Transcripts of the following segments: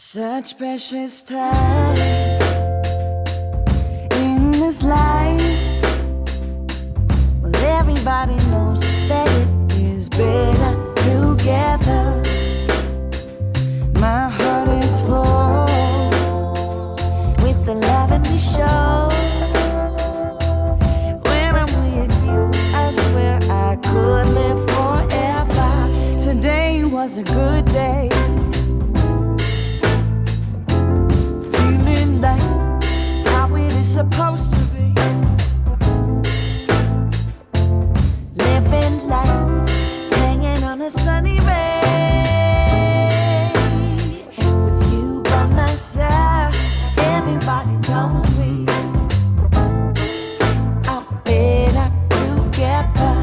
Such precious time in this life. Well, everybody knows that it is better together. My heart is full with the love and we show. When I'm with you, I swear I could live forever. Today was a good day. Supposed to be living life, hanging on a sunny ray. With you by my side, everybody knows we are better together.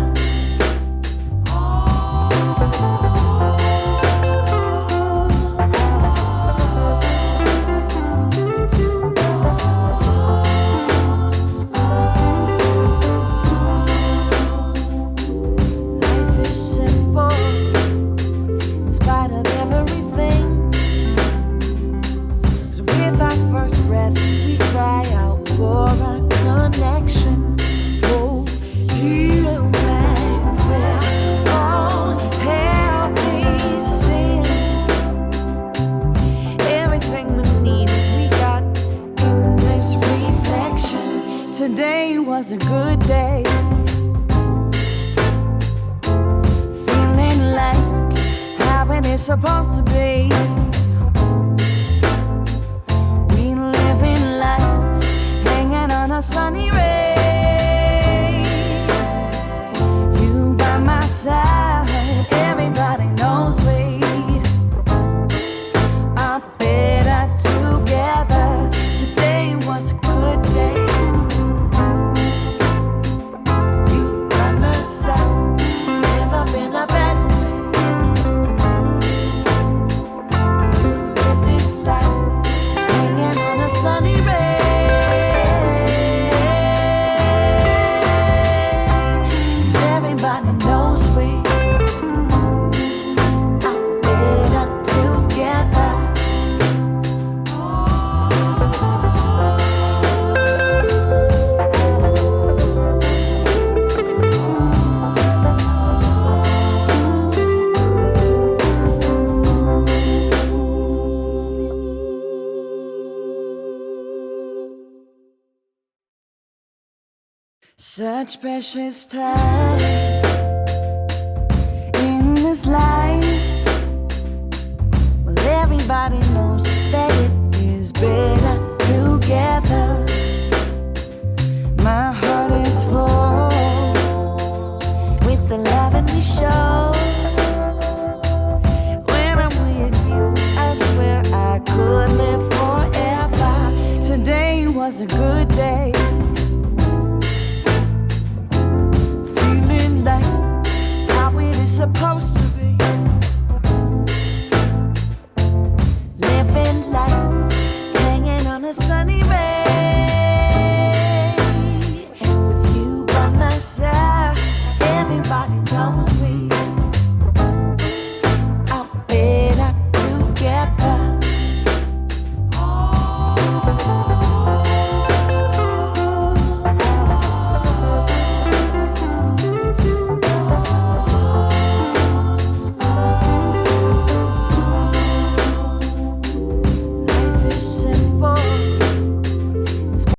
Today was a good day. Feeling like how it is supposed to be. We live in life, hanging on a sunny ray. You by my side, everybody knows we are better together. Today was a good day. Such precious time in this life. Well, everybody knows that it is better together. My heart is full with the love and we show. When I'm with you, I swear I could live forever. Today was a good day.